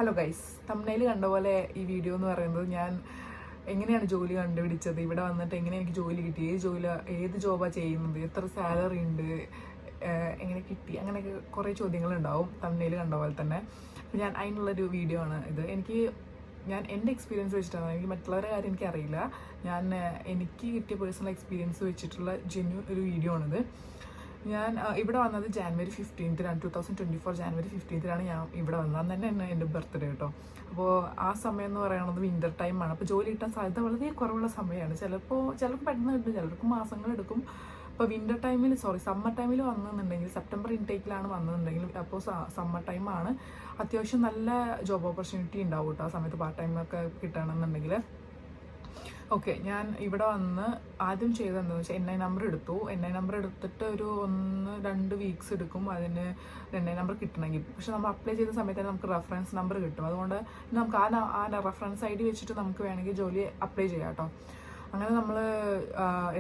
Hello guys, thumbnail കണ്ട പോലെ ഈ വീഡിയോ എന്ന് പറയുന്നത് ഞാൻ എങ്ങനെയാണ് ജോലി കണ്ടുപിടിച്ചത്, ഇവിടെ വന്നിട്ട് എങ്ങനെ എനിക്ക് ജോലി കിട്ടി, ഏത് ജോബാണ് ചെയ്യുന്നത്, എത്ര സാലറി ഉണ്ട്, എങ്ങനെ കിട്ടി, അങ്ങനെയൊക്കെ കുറേ ചോദ്യങ്ങളുണ്ടാവും തംബ്നെയിൽ കണ്ട പോലെ തന്നെ. ഞാൻ അതിനുള്ളൊരു വീഡിയോ ആണ് ഇത്. ഞാൻ എൻ്റെ എക്സ്പീരിയൻസ് വെച്ചിട്ടാണ്, എനിക്ക് മറ്റുള്ളവരുടെ കാര്യം എനിക്കറിയില്ല. എനിക്ക് കിട്ടിയ പേഴ്സണൽ എക്സ്പീരിയൻസ് വെച്ചിട്ടുള്ള ജെന്യൂൻ ഒരു വീഡിയോ ആണിത്. ഞാൻ ഇവിടെ വന്നത് ജാനുവരി 15-നാണ്, 2024 ജാനുവരി 15-നാണ് ഞാൻ ഇവിടെ വന്നത്. അന്ന് തന്നെ എൻ്റെ ബർത്ത്ഡേ കേട്ടോ. അപ്പോൾ ആ സമയം എന്ന് പറയുന്നത് വിൻ്റർ ടൈമാണ്. അപ്പോൾ ജോലി കിട്ടാൻ സാധ്യത വളരെ കുറവുള്ള സമയമാണ്. ചിലർക്ക് പെട്ടെന്ന് കിട്ടും, ചിലർക്ക് മാസങ്ങളെടുക്കും. അപ്പോൾ സമ്മർ ടൈമിൽ വന്നെന്നുണ്ടെങ്കിൽ, സെപ്റ്റംബർ ഇൻടേക്കിലാണ് വന്നതെന്നുണ്ടെങ്കിൽ, അപ്പോൾ സമ്മർ ടൈമാണ്, അത്യാവശ്യം നല്ല ജോബ് ഓപ്പർച്യൂണിറ്റി ഉണ്ടാവും കേട്ടോ ആ സമയത്ത്, പാർട്ട് ടൈമൊക്കെ കിട്ടണമെന്നുണ്ടെങ്കിൽ. ഓക്കെ, ഞാൻ ഇവിടെ വന്ന് ആദ്യം ചെയ്തത് എന്താണെന്ന് വെച്ചാൽ NI നമ്പർ എടുത്തു. NI നമ്പർ എടുത്തിട്ട് ഒരു 1-2 വീക്സ് എടുക്കും അതിന് NI നമ്പർ കിട്ടണമെങ്കിൽ. പക്ഷെ നമ്മൾ അപ്ലൈ ചെയ്ത സമയത്ത് തന്നെ നമുക്ക് റെഫറൻസ് നമ്പർ കിട്ടും. അതുകൊണ്ട് നമുക്ക് ആ റെഫറൻസ് ID വെച്ചിട്ട് നമുക്ക് വേണമെങ്കിൽ ജോലി അപ്ലൈ ചെയ്യാം കേട്ടോ. അങ്ങനെ നമ്മൾ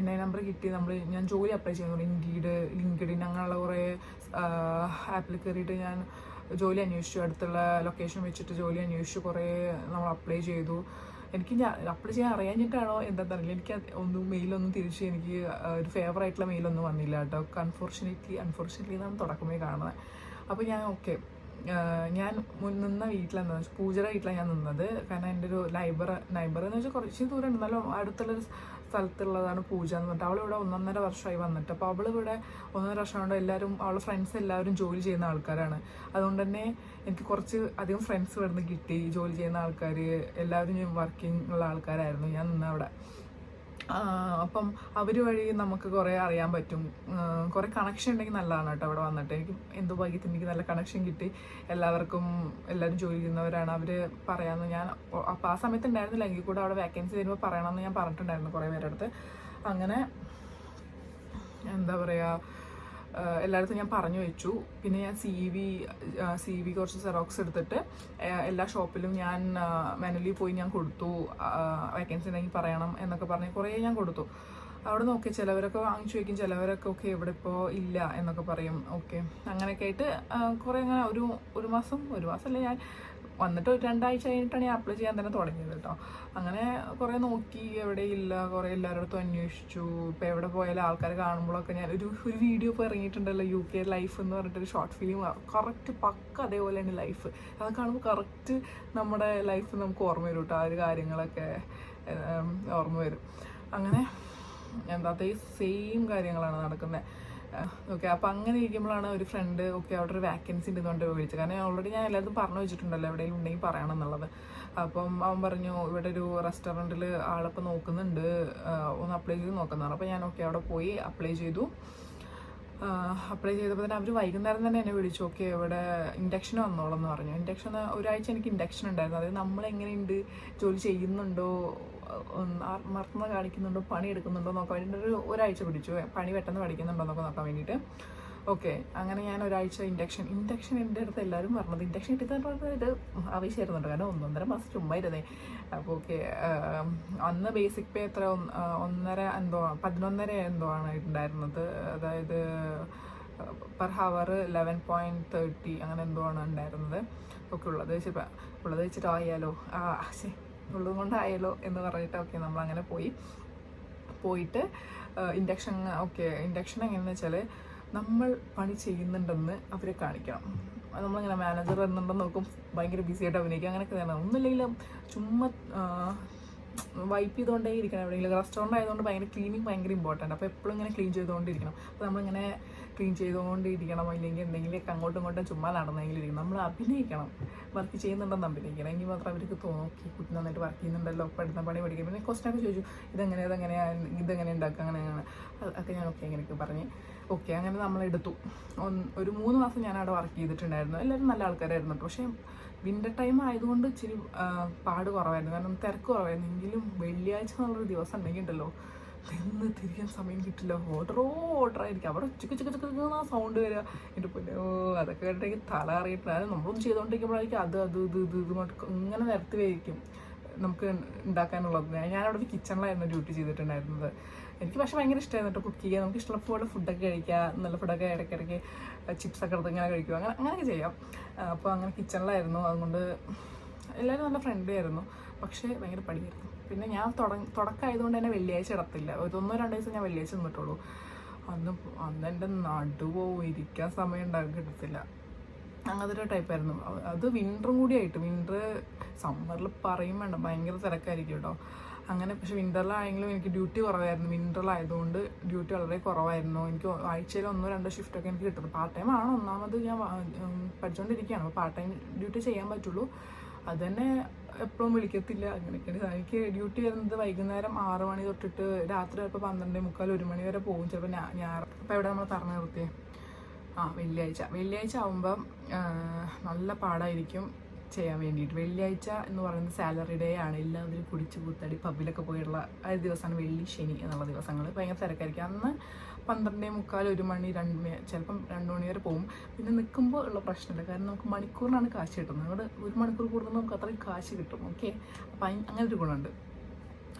NI നമ്പർ കിട്ടി ഞാൻ ജോലി അപ്ലൈ ചെയ്യുന്നുണ്ട്. ഇൻഡീഡ്, ലിങ്ക്ഡിൻ അങ്ങനെയുള്ള കുറേ ആപ്പിൽ കയറിയിട്ട് ഞാൻ ജോലി അന്വേഷിച്ചു. അടുത്തുള്ള ലൊക്കേഷൻ വെച്ചിട്ട് ജോലി അന്വേഷിച്ചു. കുറേ നമ്മൾ അപ്ലൈ ചെയ്തു. ഞാൻ അപ്ലൈ ചെയ്യാൻ അറിയാഞ്ഞിട്ടാണോ എന്താണെന്നറിയില്ല, എനിക്ക് മെയിലൊന്നും തിരിച്ച് എനിക്ക് ഒരു ഫേവറായിട്ടുള്ള മെയിലൊന്നും വന്നില്ല കേട്ടോ. അൺഫോർച്ചുനേറ്റ്ലി എന്നാണ് തുടക്കമേ കാണുന്നത്. അപ്പോൾ ഞാൻ നിന്ന വീട്ടിലെന്താണെന്ന് വെച്ചാൽ പൂജയുടെ വീട്ടിലാണ് ഞാൻ നിന്നത്. കാരണം എൻ്റെ ഒരു നൈബർ എന്ന് വെച്ചാൽ കുറച്ച് ദൂരം ഉണ്ട്, നല്ല അടുത്തുള്ളൊരു സ്ഥലത്തുള്ളതാണ് പൂജ എന്ന് പറഞ്ഞിട്ട്. അവളിവിടെ 1.5 വർഷമായി വന്നിട്ട്. അപ്പോൾ അവളിവിടെ 1.5 വർഷം കൊണ്ട് അവളുടെ ഫ്രണ്ട്സ് എല്ലാവരും ജോലി ചെയ്യുന്ന ആൾക്കാരാണ്. അതുകൊണ്ട് തന്നെ എനിക്ക് കുറച്ച് അധികം ഫ്രണ്ട്സ് ഇവിടുന്ന് കിട്ടി. ജോലി ചെയ്യുന്ന ആൾക്കാർ എല്ലാവരും വർക്കിംഗ് ഉള്ള ആൾക്കാരായിരുന്നു ഞാൻ നിന്ന അവിടെ. അപ്പം അവർ വഴി നമുക്ക് കുറേ അറിയാൻ പറ്റും. കുറേ കണക്ഷൻ ഉണ്ടെങ്കിൽ നല്ലതാണ് കേട്ടോ. അവിടെ വന്നിട്ട് എനിക്ക് എന്തോ ഭാഗ്യത്തിന് എനിക്ക് നല്ല കണക്ഷൻ കിട്ടി. എല്ലാവരും ജോലി ചെയ്യുന്നവരാണ്, അവർ പറയാമെന്ന് ഞാൻ അപ്പോൾ ആ സമയത്ത് ഉണ്ടായിരുന്നില്ല. എങ്കിൽ കൂടെ അവിടെ വേക്കൻസി വരുമ്പോൾ പറയണമെന്ന് ഞാൻ പറഞ്ഞിട്ടുണ്ടായിരുന്നു കുറേ പേരുടെ അടുത്ത്. അങ്ങനെ എന്താ പറയുക, എല്ലായിടത്തും ഞാൻ പറഞ്ഞു വെച്ചു. പിന്നെ ഞാൻ CV കുറച്ച് സെറോക്സ് എടുത്തിട്ട് എല്ലാ ഷോപ്പിലും ഞാൻ മാനുവലി പോയി ഞാൻ കൊടുത്തു. വേക്കൻസി ഉണ്ടെങ്കിൽ പറയണം എന്നൊക്കെ പറഞ്ഞ് കുറേ ഞാൻ കൊടുത്തു. അവിടെ നോക്കി ചിലവരൊക്കെ വാങ്ങിച്ചു വയ്ക്കും, ചിലവരൊക്കെ ഓക്കെ ഇവിടെ ഇപ്പോൾ ഇല്ല എന്നൊക്കെ പറയും. ഓക്കെ, അങ്ങനെയൊക്കെ ആയിട്ട് കുറേ അങ്ങനെ ഒരു മാസമല്ല, ഞാൻ വന്നിട്ട് ഒരു 2 ആഴ്ച കഴിഞ്ഞിട്ടാണ് ഞാൻ അപ്ലൈ ചെയ്യാൻ തന്നെ തുടങ്ങിയത് കേട്ടോ. അങ്ങനെ കുറേ നോക്കി, എവിടെയില്ല, കുറേ എല്ലാവരുടെ അടുത്തും അന്വേഷിച്ചു. ഇപ്പോൾ എവിടെ പോയാലും ആൾക്കാർ കാണുമ്പോഴൊക്കെ ഞാൻ ഒരു വീഡിയോ ഇപ്പോൾ ഇറങ്ങിയിട്ടുണ്ടല്ലോ, UK ലൈഫ് എന്ന് പറഞ്ഞിട്ടൊരു ഷോർട്ട് ഫിലിം. കറക്റ്റ് പക്ക അതേപോലെയാണ് ലൈഫ്. അത് കാണുമ്പോൾ കറക്റ്റ് നമ്മുടെ ലൈഫ് നമുക്ക് ഓർമ്മ വരും കേട്ടോ. ആ ഒരു കാര്യങ്ങളൊക്കെ ഓർമ്മ വരും. അങ്ങനെ അതേ സെയിം കാര്യങ്ങളാണ് നടക്കുന്നത്. ഓക്കെ, അപ്പോൾ അങ്ങനെ ഇരിക്കുമ്പോഴാണ് ഒരു ഫ്രണ്ട് അവിടെ ഒരു വാക്കൻസി ഉണ്ടെന്നുകൊണ്ട് വിളിച്ചത്. കാരണം ഓൾറെഡി ഞാൻ എല്ലാവരും പറഞ്ഞു വെച്ചിട്ടുണ്ടല്ലോ എവിടെയെങ്കിലും ഉണ്ടെങ്കിൽ പറയണം എന്നുള്ളത്. അപ്പം അവൻ പറഞ്ഞു ഇവിടെ ഒരു റെസ്റ്റോറൻറ്റിൽ ആളിപ്പോൾ നോക്കുന്നുണ്ട്, ഒന്ന് അപ്ലൈ ചെയ്ത് നോക്കുന്നതാണ്. അപ്പോൾ ഞാൻ അവിടെ പോയി അപ്ലൈ ചെയ്തപ്പോൾ തന്നെ അവർ വൈകുന്നേരം തന്നെ എന്നെ വിളിച്ചു. ഓക്കെ, ഇവിടെ ഇൻഡക്ഷൻ വന്നോളൂ എന്ന് പറഞ്ഞു. ഒരാഴ്ച എനിക്ക് ഇൻഡക്ഷൻ ഉണ്ടായിരുന്നു. അതായത് നമ്മളെങ്ങനെയുണ്ട്, ജോലി ചെയ്യുന്നുണ്ടോ, ആത്മാർത്ഥത കാണിക്കുന്നുണ്ടോ, പണി എടുക്കുന്നുണ്ടോ നോക്കാൻ വേണ്ടിയിട്ട് ഒരാഴ്ച പിടിച്ചു. പണി പെട്ടെന്ന് പഠിക്കുന്നുണ്ടോ എന്നൊക്കെ നോക്കാൻ വേണ്ടിയിട്ട്. ഓക്കെ, അങ്ങനെ ഞാൻ ഒരാഴ്ച ഇൻഡക്ഷൻ എൻ്റെ അടുത്ത് എല്ലാവരും പറഞ്ഞത് ഇൻഡക്ഷൻ കിട്ടിയത് ഇത് ആവശ്യമായിരുന്നുണ്ട്. കാരണം 1.5 മാസം ചുമ്മാ ഇരുന്നേ. അപ്പോൾ ഓക്കെ, അന്ന് ബേസിക് പേ എത്ര 11 എന്തോ ആണ് ഉണ്ടായിരുന്നത്. അതായത് പെർ ഹവർ 11.30 അങ്ങനെ എന്തോ ആണ് ഉണ്ടായിരുന്നത്. ഓക്കെ, ഉള്ളത് വെച്ചിട്ട് ആയാലോ, ഉള്ളത് കൊണ്ടായാലോ എന്ന് പറഞ്ഞിട്ട് ഓക്കെ നമ്മളങ്ങനെ പോയിട്ട് ഇൻഡക്ഷൻ എങ്ങനെയാണെന്ന് വെച്ചാൽ നമ്മൾ പണി ചെയ്യുന്നുണ്ടെന്ന് അവരെ കാണിക്കണം. നമ്മളിങ്ങനെ മാനേജർ വരുന്നുണ്ടെന്ന് നോക്കും, ഭയങ്കര ബിസി ആയിട്ട് അഭിനയിക്കുക, അങ്ങനെയൊക്കെ തന്നെ. ഒന്നുമില്ലെങ്കിലും ചുമ്മാ വൈപ്പ് ചെയ്തുകൊണ്ടേ ഇരിക്കണം. എവിടെയെങ്കിലും റെസ്റ്റോറൻറ്റ് ആയതുകൊണ്ട് ക്ലീനിങ് ഭയങ്കര ഇമ്പോർട്ടൻ്റ്. അപ്പോൾ എപ്പോഴും ഇങ്ങനെ ക്ലീൻ ചെയ്തുകൊണ്ടിരിക്കണം. അപ്പോൾ നമ്മളിങ്ങനെ ക്ലീൻ ചെയ്തുകൊണ്ടിരിക്കണം. ഇല്ലെങ്കിൽ എന്തെങ്കിലുമൊക്കെ അങ്ങോട്ടും ഇങ്ങോട്ടും ചുമ്മാ നടന്നെങ്കിലിരിക്കണം. നമ്മൾ അഭിനയിക്കണം, വർക്ക് ചെയ്യുന്നുണ്ടെന്ന് അഭിനയിക്കണം. എങ്കിൽ മാത്രം അവർക്ക് തോന്നി കുട്ടി നന്നായിട്ട് വർക്ക് ചെയ്യുന്നുണ്ടല്ലോ, പഠിക്കുന്ന പണി പഠിക്കും. പിന്നെ ക്വസ്റ്റനൊക്കെ ചോദിച്ചു, ഇതെങ്ങനെ ഉണ്ടാക്കുക, അങ്ങനെയാണ് ഒക്കെ ഞാൻ എങ്ങനെയൊക്കെ പറഞ്ഞ് ഓക്കെ. അങ്ങനെ നമ്മളെടുത്തു. ഒരു 3 മാസം ഞാൻ അവിടെ വർക്ക് ചെയ്തിട്ടുണ്ടായിരുന്നു. എല്ലാവരും നല്ല ആൾക്കാരായിരുന്നു. പക്ഷേ വിൻ്റർ ടൈം ആയതുകൊണ്ട് ഇച്ചിരി പാട് കുറവായിരുന്നു, കാരണം തിരക്ക് കുറവായിരുന്നു. എങ്കിലും വെള്ളിയാഴ്ച എന്നുള്ളൊരു ദിവസം ഉണ്ടെങ്കിൽ ഉണ്ടല്ലോ, നിന്ന് തിരിക്കാൻ സമയം കിട്ടില്ല. ഓർഡറായിരിക്കും. അവിടെ ചിക്ക് സൗണ്ട് വരിക. എൻ്റെ പിന്നെ അതൊക്കെ കേട്ടെങ്കിൽ തല അറിയിട്ടില്ല. നമ്മളൊന്നും ചെയ്തുകൊണ്ടിരിക്കുമ്പോഴായിരിക്കും ഇത് ഇങ്ങനെ നിരത്തി വയ്ക്കും. നമുക്ക് ഉണ്ടാക്കാനുള്ളത്. ഞാനവിടെ ഒരു കിച്ചണിലായിരുന്നു ഡ്യൂട്ടി ചെയ്തിട്ടുണ്ടായിരുന്നത്. എനിക്ക് പക്ഷേ ഭയങ്കര ഇഷ്ടമായിരുന്നു കേട്ടോ കുക്ക് ചെയ്യാൻ. നമുക്ക് ഇഷ്ടമുള്ള പോലെ ഫുഡൊക്കെ കഴിക്കുക, നല്ല ഫുഡൊക്കെ ഇടയ്ക്കിടയ്ക്ക് ചിപ്സൊക്കെ എടുത്ത് ഇങ്ങനെ കഴിക്കുക, അങ്ങനെയൊക്കെ ചെയ്യാം. അപ്പോൾ അങ്ങനെ കിച്ചണിലായിരുന്നു. അതുകൊണ്ട് എല്ലാവരും നല്ല ഫ്രണ്ട്ലി ആയിരുന്നു. പക്ഷേ ഭയങ്കര പണിയായിരുന്നു. പിന്നെ ഞാൻ തുടക്കമായതുകൊണ്ട് തന്നെ വെള്ളിയാഴ്ച ഇടത്തില്ല. ഒരു 1-2 ദിവസം ഞാൻ വെള്ളിയാഴ്ച നിന്നിട്ടുള്ളൂ. അന്ന് എൻ്റെ നടുവോ ഇരിക്കാൻ സമയം കിട്ടത്തില്ല. അങ്ങനത്തെ ഒരു ടൈപ്പായിരുന്നു. അത് വിൻ്ററും കൂടി ആയിട്ട്, വിൻ്റർ സമ്മറിൽ പറയും വേണ്ട, ഭയങ്കര തിരക്കായിരിക്കും കേട്ടോ. അങ്ങനെ പക്ഷേ വിൻ്ററിലാണെങ്കിലും എനിക്ക് ഡ്യൂട്ടി കുറവായിരുന്നു. വിൻ്ററിലായതുകൊണ്ട് ഡ്യൂട്ടി വളരെ കുറവായിരുന്നു. എനിക്ക് ആഴ്ചയിൽ 1-2 ഷിഫ്റ്റൊക്കെ എനിക്ക് കിട്ടുന്നത്. പാർട്ട് ടൈം ആണ്. ഒന്നാമത് ഞാൻ പഠിച്ചുകൊണ്ടിരിക്കുകയാണ്. അപ്പോൾ പാർട്ട് ടൈം ഡ്യൂട്ടി ചെയ്യാൻ പറ്റുള്ളൂ. അത് തന്നെ എപ്പോഴും വിളിക്കത്തില്ല. അങ്ങനെയൊക്കെയാണ്. എനിക്ക് ഡ്യൂട്ടി വരുന്നത് വൈകുന്നേരം 6 മണി തൊട്ടിട്ട് രാത്രി ചിലപ്പോൾ 12:45, 1 മണി വരെ പോകും. ചിലപ്പോൾ ഞാൻ അപ്പോൾ എവിടെ നമ്മൾ പറഞ്ഞു നിർത്തിയേ, വെള്ളിയാഴ്ച ആകുമ്പം നല്ല പാടായിരിക്കും ചെയ്യാൻ വേണ്ടിയിട്ട്. വെള്ളിയാഴ്ച എന്ന് പറയുന്നത് സാലറി ഡേ ആണ്. എല്ലാവരും കുടിച്ച് കൂത്തടി പബ്ബിലൊക്കെ പോയുള്ള ആ ദിവസമാണ് വെള്ളി ശനി എന്നുള്ള ദിവസങ്ങൾ. ഭയങ്കര തിരക്കായിരിക്കും. അന്ന് 12:45, 1 മണി, 2 മണി, ചിലപ്പം 2 മണി വരെ പോകും. പിന്നെ നിൽക്കുമ്പോൾ ഉള്ള പ്രശ്നമില്ല. കാരണം നമുക്ക് മണിക്കൂറിനാണ് കാശ് കിട്ടുന്നത്. അവിടെ 1 മണിക്കൂർ കൂടുമ്പോൾ നമുക്ക് അത്രയും കാശ് കിട്ടും. ഓക്കെ, അപ്പം അങ്ങനെ ഒരു ഗുണമുണ്ട്.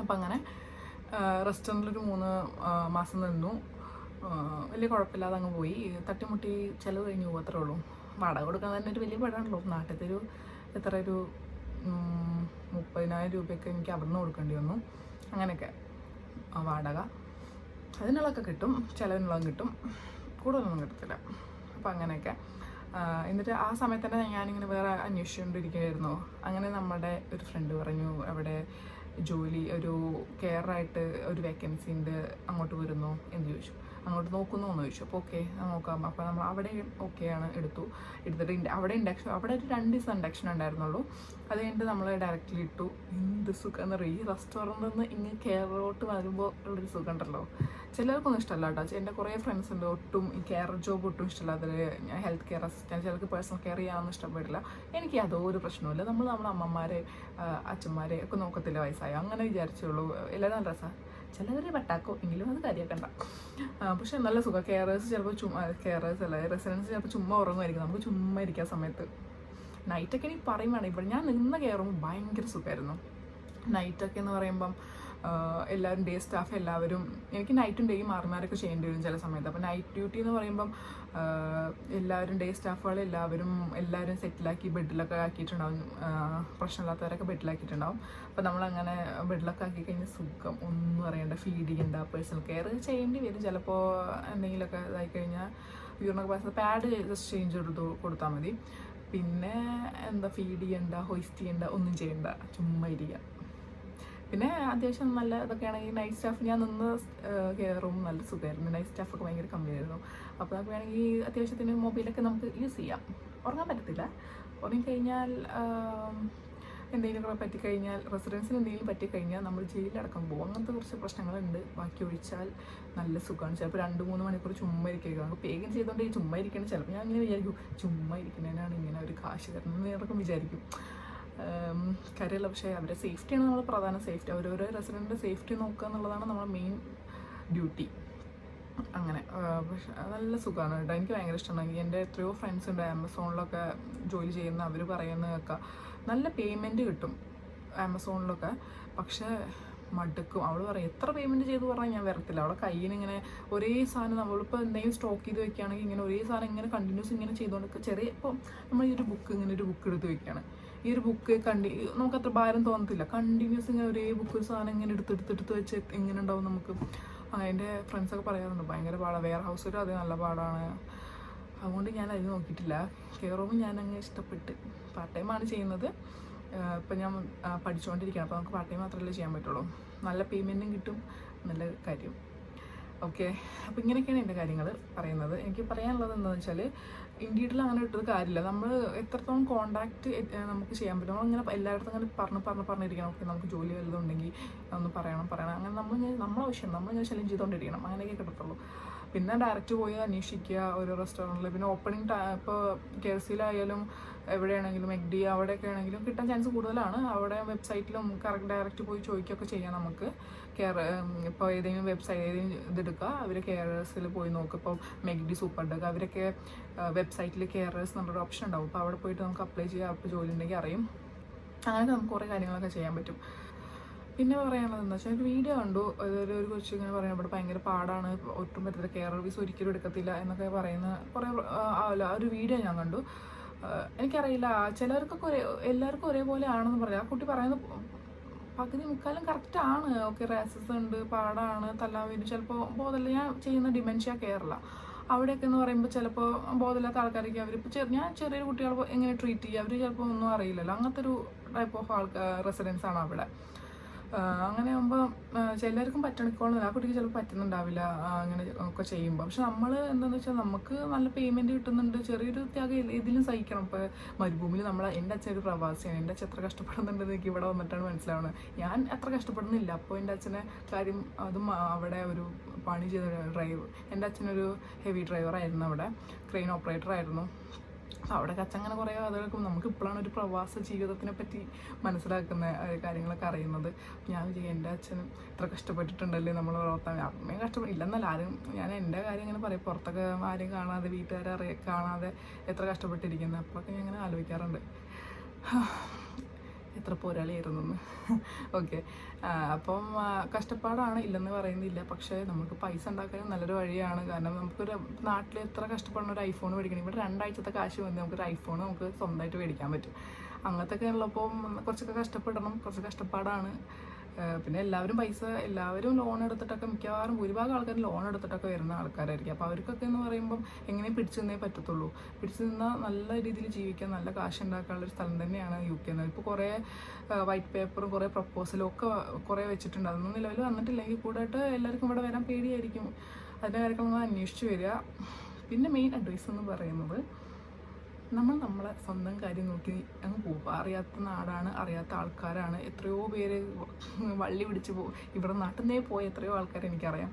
അപ്പം അങ്ങനെ റെസ്റ്റോറൻറ്റിലൊരു 3 മാസം നിന്നു. വലിയ കുഴപ്പമില്ലാതെ അങ്ങ് പോയി. തട്ടിമുട്ടി ചിലവ് കഴിഞ്ഞ് പോകും, അത്രേ ഉള്ളൂ. വാടക കൊടുക്കാൻ തന്നെ ഒരു വലിയ പടമാണല്ലോ. നാട്ടിലത്തെ ഒരു 30,000 രൂപയൊക്കെ എനിക്ക് അവിടെ നിന്ന് കൊടുക്കേണ്ടി വന്നു. അങ്ങനെയൊക്കെ വാടക അതിനുള്ളതൊക്കെ കിട്ടും, ചിലവിനുള്ളതും കിട്ടും, കൂടുതലൊന്നും കിട്ടത്തില്ല. അപ്പം അങ്ങനെയൊക്കെ. എന്നിട്ട് ആ സമയത്ത് തന്നെ ഞാനിങ്ങനെ വേറെ അന്വേഷിച്ചുകൊണ്ടിരിക്കുകയായിരുന്നു. അങ്ങനെ നമ്മുടെ ഒരു ഫ്രണ്ട് പറഞ്ഞു അവിടെ ജോലി, ഒരു കെയറായിട്ട് ഒരു വേക്കൻസി ഉണ്ട്, അങ്ങോട്ട് വരുന്നു എന്ന് ചോദിച്ചു. അങ്ങോട്ട് നോക്കുന്നു എന്ന് ചോദിച്ചു. അപ്പോൾ ഓക്കെ നോക്കാം. അപ്പോൾ നമ്മൾ അവിടെ ഓക്കെയാണ് എടുത്തിട്ട് അവിടെ ഒരു 2 ദിവസം ഇൻഡക്ഷൻ ഉണ്ടായിരുന്നുള്ളൂ. അത് കഴിഞ്ഞിട്ട് നമ്മൾ ഡയറക്റ്റ്ലി ഇട്ടു. എന്ത് സുഖം എന്ന് പറയും. ഈ റെസ്റ്റോറൻറ്റിൽ നിന്ന് ഇങ്ങനെ കെയറോട്ട് വരുമ്പോൾ ഉള്ളൊരു സുഖം ഉണ്ടല്ലോ. ചിലർക്കൊന്നും ഇഷ്ടമല്ല കേട്ടോ. എൻ്റെ കുറേ ഫ്രണ്ട്സ് ഉണ്ട് ഒട്ടും ഈ കെയർ ജോബ് ഒട്ടും ഇഷ്ടമല്ലാത്തവർ. ഹെൽത്ത് കെയർ അസിസ്റ്റൻറ്റ്, ചിലർക്ക് പേഴ്സണൽ കെയർ ചെയ്യാനൊന്നും ഇഷ്ടപ്പെടില്ല. എനിക്ക് യാതൊരു പ്രശ്നമില്ല. നമ്മുടെ അമ്മമാരെ അച്ഛന്മാരെ ഒക്കെ നോക്കത്തില്ല വയസ്സായോ, അങ്ങനെ വിചാരിച്ചുള്ളൂ. എല്ലാവരും നല്ല രസമാണ്. ചിലവർ പട്ടാക്കോ എങ്കിലും അത് കാര്യമാക്കണ്ട. പക്ഷെ നല്ല സുഖം. കെയറേഴ്സ് അല്ല, റെസിഡൻസ് ചിലപ്പോൾ ചുമ്മാ ഉറങ്ങുമായിരിക്കും. നമുക്ക് ചുമ്മാ ഇരിക്കാൻ സമയത്ത് നൈറ്റൊക്കെ എനിക്ക് പറയും വേണം. ഇവിടെ ഞാൻ നിന്ന കെയറും ഭയങ്കര സുഖമായിരുന്നു. നൈറ്റൊക്കെ എന്ന് പറയുമ്പം എല്ലാവരും ഡേ സ്റ്റാഫ് എല്ലാവരും, എനിക്ക് നൈറ്റും ഡേയും മാറിമാരൊക്കെ ചെയ്യേണ്ടി വരും ചില സമയത്ത്. അപ്പോൾ നൈറ്റ് ഡ്യൂട്ടി എന്ന് പറയുമ്പം എല്ലാവരും ഡേ സ്റ്റാഫുകൾ എല്ലാവരും സെറ്റിലാക്കി ബെഡിലൊക്കെ ആക്കിയിട്ടുണ്ടാവും. പ്രശ്നമില്ലാത്തവരൊക്കെ ബെഡിലാക്കിയിട്ടുണ്ടാവും. അപ്പോൾ നമ്മളങ്ങനെ ബെഡിലൊക്കെ ആക്കി കഴിഞ്ഞാൽ സുഖം, ഒന്നും അറിയണ്ട. ഫീഡ് ചെയ്യണ്ട, പേഴ്സണൽ കെയർ ചെയ്യേണ്ടി വരും. ചിലപ്പോൾ എന്തെങ്കിലുമൊക്കെ ഇതായി കഴിഞ്ഞാൽ യൂറിനൊക്കെ പാസ് പാഡ് ജസ്റ്റ് ചേഞ്ച് കൊടുത്താൽ മതി. പിന്നെ ഫീഡ് ചെയ്യണ്ട, ഹോയിസ്റ്റ് ചെയ്യണ്ട, ഒന്നും ചെയ്യണ്ട, ചുമ്മാ ഇരിക്കുക. പിന്നെ അത്യാവശ്യം നല്ല ഇതൊക്കെ ആണെങ്കിൽ നൈറ്റ് സ്റ്റാഫ്, ഞാൻ നിന്ന് കെയറും നല്ല സുഖമായിരുന്നു. നൈറ്റ് സ്റ്റാഫൊക്കെ ഭയങ്കര കമ്മിയായിരുന്നു. അപ്പോൾ നമുക്ക് വേണമെങ്കിൽ അത്യാവശ്യത്തിന് മൊബൈലൊക്കെ നമുക്ക് യൂസ് ചെയ്യാം. ഉറങ്ങാൻ പറ്റത്തില്ല. ഉറങ്ങിക്കഴിഞ്ഞാൽ എന്തെങ്കിലുമൊക്കെ പറ്റിക്കഴിഞ്ഞാൽ, റെസിഡൻസിന് എന്തെങ്കിലും പറ്റിക്കഴിഞ്ഞാൽ നമ്മൾ ജയിലടക്കം പോകും. അങ്ങനത്തെ കുറച്ച് പ്രശ്നങ്ങളുണ്ട്. ബാക്കി ഒഴിച്ചാൽ നല്ല സുഖമാണ്. ചിലപ്പോൾ 2-3 മണിക്കൂർ ചുമ്മാ ഇരിക്കുക. നമുക്ക് പേഗം ചെയ്തുകൊണ്ട് ഈ ചുമ്മാ ഇരിക്കണം. ചിലപ്പോൾ ഞാൻ ഇങ്ങനെ വിചാരിക്കും, ചുമ്മാ ഇരിക്കുന്നതിനാണ് ഇങ്ങനെ ഒരു കാശ് തരണം എന്നൊക്കെ വിചാരിക്കും. കാര്യമല്ല. പക്ഷേ അവരുടെ സേഫ്റ്റിയാണ് നമ്മൾ പ്രധാന സേഫ്റ്റി. ഓരോരോ റെസിഡൻറ്റിൻ്റെ സേഫ്റ്റി നോക്കുക എന്നുള്ളതാണ് നമ്മുടെ മെയിൻ ഡ്യൂട്ടി. അങ്ങനെ പക്ഷെ നല്ല സുഖമാണ് കേട്ടോ. എനിക്ക് ഭയങ്കര ഇഷ്ടമാണ്. എൻ്റെ എത്രയോ ഫ്രണ്ട്സ് ഉണ്ട് ആമസോണിലൊക്കെ ജോലി ചെയ്യുന്ന, അവർ പറയുന്നതൊക്കെ നല്ല പേയ്മെൻറ്റ് കിട്ടും ആമസോണിലൊക്കെ. പക്ഷേ മടുക്കും. അവൾ പറയും എത്ര പേയ്മെൻറ്റ് ചെയ്തു പറഞ്ഞാൽ ഞാൻ വരത്തില്ല. അവളെ കയ്യിൽ ഇങ്ങനെ ഒരേ സാധനം, നമ്മളിപ്പോൾ എന്തെങ്കിലും സ്റ്റോക്ക് ചെയ്ത് വെക്കുകയാണെങ്കിൽ ഇങ്ങനെ ഒരേ സാധനം ഇങ്ങനെ കണ്ടിന്യൂസ് ഇങ്ങനെ ചെയ്തുകൊണ്ട് ഇപ്പോൾ നമ്മൾ ഈ ഒരു ബുക്ക് എടുത്ത് വെക്കുകയാണ്. ഈ ഒരു ബുക്ക് നമുക്ക് അത്ര ഭാരം തോന്നത്തില്ല. കണ്ടിന്യൂസ് ഇങ്ങനെ ഒരേ ബുക്ക് ഒരു സാധനം ഇങ്ങനെ എടുത്ത് വെച്ച് എങ്ങനെ ഉണ്ടാവും നമുക്ക്. എൻ്റെ ഫ്രണ്ട്സൊക്കെ പറയാറുണ്ട് ഭയങ്കര പാടാണ്. വെയർ ഹൗസിലും അത് നല്ല പാടാണ്. അതുകൊണ്ട് ഞാൻ അത് നോക്കിയിട്ടില്ല. കെയർ റൂം ഞാനങ്ങ് ഇഷ്ടപ്പെട്ട്. പാർട്ട് ടൈമാണ് ചെയ്യുന്നത്. ഇപ്പം ഞാൻ പഠിച്ചുകൊണ്ടിരിക്കുകയാണ്. അപ്പോൾ നമുക്ക് പാർട്ട് ടൈം മാത്രമല്ലേ ചെയ്യാൻ പറ്റുള്ളൂ. നല്ല പേയ്മെൻറ്റും കിട്ടും, നല്ല കാര്യം. ഓക്കെ, അപ്പോൾ ഇങ്ങനെയൊക്കെയാണ് എൻ്റെ കാര്യങ്ങൾ പറയുന്നത്. എനിക്ക് പറയാനുള്ളത് എന്താണെന്ന് വെച്ചാൽ, ഇൻഡീഡിൽ അങ്ങനെ ഇട്ടത് കാര്യമില്ല. നമ്മൾ എത്രത്തോളം കോണ്ടാക്റ്റ് നമുക്ക് ചെയ്യാൻ പറ്റും. നമ്മളിങ്ങനെ എല്ലായിടത്തും അങ്ങനെ പറഞ്ഞിരിക്കണം. ഓക്കെ, നമുക്ക് ജോലി വല്ലതും ഉണ്ടെങ്കിൽ ഒന്ന് പറയണം. അങ്ങനെ നമ്മളെ ആവശ്യം നമ്മളിങ്ങനെ ശല്യം ചെയ്തുകൊണ്ടിരിക്കണം. അങ്ങനെയൊക്കെ കിട്ടത്തുള്ളൂ. പിന്നെ ഡയറക്റ്റ് പോയി അന്വേഷിക്കുക ഓരോ റെസ്റ്റോറൻറ്റിൽ. പിന്നെ ഓപ്പണിംഗ് ഇപ്പോൾ KFC-യിലായാലും എവിടെയാണെങ്കിലും McD അവിടെയൊക്കെ ആണെങ്കിലും കിട്ടാൻ ചാൻസ് കൂടുതലാണ്. അവിടെ വെബ്സൈറ്റിലും ഡയറക്റ്റ് പോയി ചോദിക്കുകയൊക്കെ ചെയ്യാം നമുക്ക്. ഇപ്പോൾ ഏതെങ്കിലും ഇതെടുക്കുക, അവർ കെയറേഴ്സിൽ പോയി നോക്കുക. ഇപ്പോൾ McD, സൂപ്പർഡഗ് അവരൊക്കെ വെബ്സൈറ്റിൽ കെയറേഴ്സ് എന്നുള്ളൊരു ഓപ്ഷൻ ഉണ്ടാവും. അപ്പോൾ അവിടെ പോയിട്ട് നമുക്ക് അപ്ലൈ ചെയ്യാം. അപ്പോൾ ജോലി ഉണ്ടെങ്കിൽ അറിയും. അങ്ങനെ നമുക്ക് കുറേ കാര്യങ്ങളൊക്കെ ചെയ്യാൻ പറ്റും. പിന്നെ പറയാനുള്ളത് എന്താ വെച്ചാൽ ഒരു വീഡിയോ കണ്ടു, അതൊരു കൊച്ചു ഇങ്ങനെ പറയാം ഇവിടെ ഭയങ്കര പാടാണ്, ഒട്ടും പറ്റത്തില്ല, കെയർ സർവീസ് ഒരിക്കലും എടുക്കത്തില്ല എന്നൊക്കെ പറയുന്ന കുറേ ഒരു വീഡിയോ ഞാൻ കണ്ടു. എനിക്കറിയില്ല, ചിലർക്കൊക്കെ എല്ലാവർക്കും ഒരേപോലെ ആണെന്ന് പറയാം. ആ കുട്ടി പറയുന്നത് പകുതി മുക്കാലും കറക്റ്റാണ്. ഓക്കെ, റാസസ് ഉണ്ട്, പാടാണ്, തല്ലാൻ വേണ്ടി ചിലപ്പോൾ ബോധമില്ല. ഞാൻ ചെയ്യുന്ന ഡിമെൻഷ്യ കെയറില്ല, അവിടെയൊക്കെ എന്ന് പറയുമ്പോൾ ചിലപ്പോൾ ബോധമില്ലാത്ത ആൾക്കാരൊക്കെ അവരിപ്പോൾ ഞാൻ ചെറിയൊരു കുട്ടികൾ എങ്ങനെ ട്രീറ്റ് ചെയ്യുക, അവർ ചിലപ്പോൾ ഒന്നും അറിയില്ലല്ലോ. അങ്ങനത്തെ ഒരു ടൈപ്പ് ഓഫ് റെസിഡൻസ് ആണ് അവിടെ. അങ്ങനെ ആകുമ്പോൾ ചിലർക്കും പറ്റണിക്കോളും, ആ കുട്ടിക്ക് ചിലപ്പോൾ പറ്റുന്നുണ്ടാവില്ല അങ്ങനെ ഒക്കെ ചെയ്യുമ്പോൾ. പക്ഷെ നമ്മൾ എന്താണെന്ന് വെച്ചാൽ നമുക്ക് നല്ല പേയ്മെൻറ്റ് കിട്ടുന്നുണ്ട്, ചെറിയൊരു ത്യാഗം ഇതിലും സഹിക്കണം. ഇപ്പോൾ മരുഭൂമിയിൽ എൻ്റെ അച്ഛൻ ഒരു പ്രവാസിയാണ്, എൻ്റെ അച്ഛൻ എത്ര കഷ്ടപ്പെടുന്നുണ്ടെന്ന് എനിക്ക് ഇവിടെ വന്നിട്ടാണ് മനസ്സിലാവുന്നത്. ഞാൻ എത്ര കഷ്ടപ്പെടുന്നില്ല. അപ്പോൾ എൻ്റെ അച്ഛനെ കാര്യം അതും അവിടെ ഒരു പണി ചെയ്ത ഡ്രൈവർ, എൻ്റെ അച്ഛനൊരു ഹെവി ഡ്രൈവറായിരുന്നു, അവിടെ ക്രെയിൻ ഓപ്പറേറ്റർ ആയിരുന്നു. അവിടെ അങ്ങനെ കുറേ കഥകൾക്കും നമുക്ക് ഇപ്പോഴാണ് ഒരു പ്രവാസ ജീവിതത്തിനെ പറ്റി മനസ്സിലാക്കുന്ന കാര്യങ്ങളൊക്കെ അറിയുന്നത്. ഞാൻ വിചാരിക്കും എൻ്റെ അച്ഛനും ഇത്ര കഷ്ടപ്പെട്ടിട്ടുണ്ടല്ലേ നമ്മൾ ഓർത്താൻ. അമ്മയും കഷ്ടപ്പെട്ടില്ലെന്നല്ല, ആരും ഞാൻ എൻ്റെ കാര്യം ഇങ്ങനെ പറയും, പുറത്തൊക്കെ ആരും കാണാതെ വീട്ടുകാരെ കാണാതെ എത്ര കഷ്ടപ്പെട്ടിരിക്കുന്നത്. അപ്പോഴൊക്കെ ഞാൻ ഇങ്ങനെ ആലോചിക്കാറുണ്ട് എത്ര പോരാളിയായിരുന്നെന്ന്. ഓക്കെ, അപ്പം കഷ്ടപ്പാടാണ്, ഇല്ലെന്ന് പറയുന്നില്ല. പക്ഷേ നമുക്ക് പൈസ ഉണ്ടാക്കാൻ നല്ലൊരു വഴിയാണ്. കാരണം നമുക്കൊരു നാട്ടിൽ എത്ര കഷ്ടപ്പെടുന്ന ഒരു ഐഫോൺ മേടിക്കണം, ഇവിടെ 2 ആഴ്ചത്തെ കാശ് വന്ന് നമുക്കൊരു ഐഫോൺ നമുക്ക് സ്വന്തമായിട്ട് മേടിക്കാൻ പറ്റും. അങ്ങനത്തെയൊക്കെ ഉള്ളപ്പോൾ കുറച്ചൊക്കെ കഷ്ടപ്പെടണം, കുറച്ച് കഷ്ടപ്പാടാണ്. പിന്നെ എല്ലാവരും ലോൺ എടുത്തിട്ടൊക്കെ, മിക്കവാറും ഭൂരിഭാഗം ആൾക്കാർ ലോൺ എടുത്തിട്ടൊക്കെ വരുന്ന ആൾക്കാരായിരിക്കും. അപ്പോൾ അവർക്കൊക്കെ എന്ന് പറയുമ്പം എങ്ങനെ പിടിച്ചു നിന്നേ പറ്റത്തുള്ളൂ. പിടിച്ചു നിന്നാൽ നല്ല രീതിയിൽ ജീവിക്കാൻ, നല്ല കാശ് ഉണ്ടാക്കാനുള്ളൊരു സ്ഥലം തന്നെയാണ് UK എന്ന്. ഇപ്പോൾ കുറേ വൈറ്റ് പേപ്പറും കുറേ പ്രപ്പോസലും ഒക്കെ കുറേ വെച്ചിട്ടുണ്ട്. അതൊന്നും നിലവിൽ വന്നിട്ടില്ലെങ്കിൽ കൂടായിട്ട് എല്ലാവർക്കും ഇവിടെ വരാൻ പേടിയായിരിക്കും. അതിൻ്റെ കാര്യങ്ങൾ നമ്മൾ അന്വേഷിച്ച് വരിക. പിന്നെ മെയിൻ അഡ്വൈസ് എന്ന് പറയുന്നത്, നമ്മളെ സ്വന്തം കാര്യം നോക്കി അങ്ങ് പോകുക. അറിയാത്ത നാടാണ്, അറിയാത്ത ആൾക്കാരാണ്. എത്രയോ പേര് വള്ളി പിടിച്ച് ഇവിടെ നാട്ടിൽ നിന്നേ പോയ എത്രയോ ആൾക്കാരെ എനിക്കറിയാം.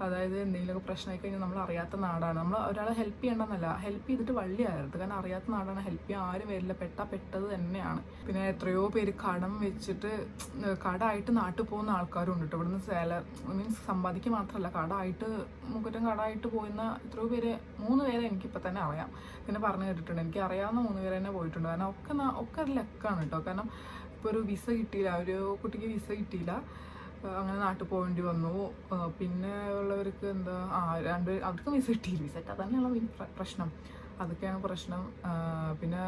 അതായത് എന്തെങ്കിലുമൊക്കെ പ്രശ്നമായി കഴിഞ്ഞാൽ നമ്മൾ അറിയാത്ത നാടാണ്. നമ്മൾ ഒരാളെ ഹെൽപ്പ് ചെയ്യണമെന്നല്ല, ഹെൽപ്പ് ചെയ്തിട്ട് വള്ളി ആയിരുന്നു. കാരണം അറിയാത്ത നാടാണ്, ഹെൽപ്പ് ചെയ്യാൻ ആരും വരില്ല, പെട്ടത് തന്നെയാണ്. പിന്നെ എത്രയോ പേര് കടം വെച്ചിട്ട് കടമായിട്ട് നാട്ടിൽ പോകുന്ന ആൾക്കാരും ഉണ്ട് കേട്ടോ. ഇവിടുന്ന് മീൻസ് സമ്പാദിക്കുക മാത്രമല്ല, കടമായിട്ട് പോയിരുന്ന എത്രയോ പേര്, 3 പേരെ എനിക്കിപ്പോൾ തന്നെ അറിയാം. പിന്നെ പറഞ്ഞു കേട്ടിട്ടുണ്ട്, എനിക്ക് അറിയാവുന്ന 3 പേര് തന്നെ പോയിട്ടുണ്ട്. കാരണം ഒക്കെ ഒരു ലക്കാണ് കേട്ടോ. കാരണം ഇപ്പോൾ ഒരു വിസ കിട്ടിയില്ല, ഒരു കുട്ടിക്ക് വിസ കിട്ടിയില്ല, അങ്ങനെ നാട്ടിൽ പോകേണ്ടി വന്നു. പിന്നെ ഉള്ളവർക്ക് അവർക്കും വിസ കിട്ടിയില്ല. വിസ അതന്നെയുള്ള പ്രശ്നം, അതൊക്കെയാണ് പ്രശ്നം. പിന്നെ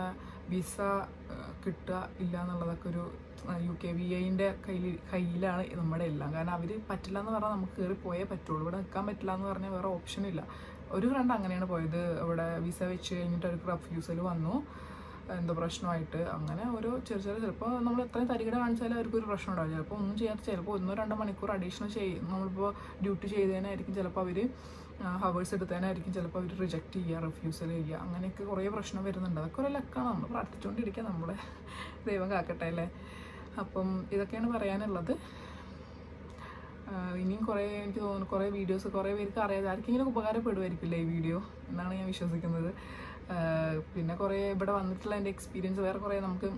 വിസ കിട്ടുക ഇല്ല എന്നുള്ളതൊക്കെ ഒരു UKVIൻ്റെ കയ്യിലാണ് നമ്മുടെ എല്ലാം. കാരണം അവർ പറ്റില്ല എന്ന് പറഞ്ഞാൽ നമുക്ക് കയറി പോയേ പറ്റുള്ളൂ. ഇവിടെ നിൽക്കാൻ പറ്റില്ല എന്ന് പറഞ്ഞാൽ വേറെ ഓപ്ഷനില്ല. ഒരു ഫ്രണ്ട് അങ്ങനെയാണ് പോയത്. ഇവിടെ വിസ വെച്ച് കഴിഞ്ഞിട്ട് അവർക്ക് റഫ്യൂസൽ വന്നു, എന്തോ പ്രശ്നമായിട്ട്. അങ്ങനെ ഓരോ ചിലപ്പോൾ നമ്മൾ എത്രയും തരികിട കാണിച്ചാലും അവർക്കൊരു പ്രശ്നം ഉണ്ടാവും. ചിലപ്പോൾ ഒന്നും ചെയ്യാത്ത, ചിലപ്പോൾ 1-2 മണിക്കൂർ അഡീഷണൽ നമ്മളിപ്പോൾ ഡ്യൂട്ടി ചെയ്തതിനായിരിക്കും, ചിലപ്പോൾ അവർ ഹവേഴ്സ് എടുത്തതിനായിരിക്കും, ചിലപ്പോൾ അവർ റിജക്റ്റ് ചെയ്യുക, റിഫ്യൂസൽ ചെയ്യുക. അങ്ങനെയൊക്കെ കുറേ പ്രശ്നം വരുന്നുണ്ട്. അതൊക്കെ ഒരു ലക്കാണ്. നമ്മൾ പ്രാർത്ഥിച്ചുകൊണ്ടിരിക്കുക, നമ്മളെ ദൈവം കാക്കട്ടെ അല്ലേ. അപ്പം ഇതൊക്കെയാണ് പറയാനുള്ളത്. ഇനിയും എനിക്ക് തോന്നുന്നു കുറേ വീഡിയോസ് കുറേ പേർക്ക് അറിയാതെ ആർക്കെങ്കിലും ഉപകാരപ്പെടുമായിരിക്കില്ല ഈ വീഡിയോ എന്നാണ് ഞാൻ വിശ്വസിക്കുന്നത്. പിന്നെ കുറേ ഇവിടെ വന്നിട്ടുള്ള എൻ്റെ എക്സ്പീരിയൻസ് വേറെ കുറേ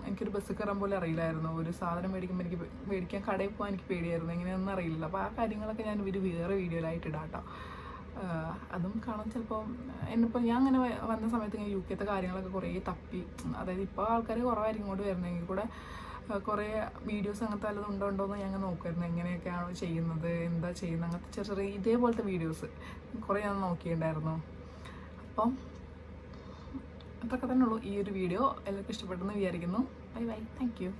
എനിക്കൊരു ബസ് കയറാൻ പോലും അറിയില്ലായിരുന്നു. ഒരു സാധനം മേടിക്കാൻ കടയിൽ പോകാൻ എനിക്ക് പേടിയായിരുന്നു, എങ്ങനെയൊന്നും അറിയില്ല. അപ്പോൾ ആ കാര്യങ്ങളൊക്കെ ഞാൻ വേറെ വീഡിയോയിലായിട്ട് ഇടാം കേട്ടോ. അതും കാണാൻ ചിലപ്പോൾ എന്നിപ്പോൾ ഞാൻ അങ്ങനെ വന്ന സമയത്ത് ഇങ്ങനെ UK കാര്യങ്ങളൊക്കെ കുറേ തപ്പി. അതായത് ഇപ്പോൾ ആൾക്കാർ കുറവായിരിക്കും ഇങ്ങോട്ട് വരുന്നെങ്കിൽ കൂടെ കുറേ വീഡിയോസ് അങ്ങനത്തെ വല്ലതും ഉണ്ടോ എന്ന് ഞങ്ങൾ നോക്കുമായിരുന്നു. എങ്ങനെയൊക്കെയാണോ ചെയ്യുന്നത്, എന്താ ചെയ്യുന്നത്, അങ്ങനത്തെ ചെറിയ ഇതേപോലത്തെ വീഡിയോസ് കുറേ ഞാൻ നോക്കിയിട്ടുണ്ടായിരുന്നു. അപ്പം അതൊക്കെ തന്നെ ഉള്ളൂ ഈ ഒരു വീഡിയോ. എല്ലാവർക്കും ഇഷ്ടപ്പെട്ടെന്ന് വിചാരിക്കുന്നു. Bye, thank U.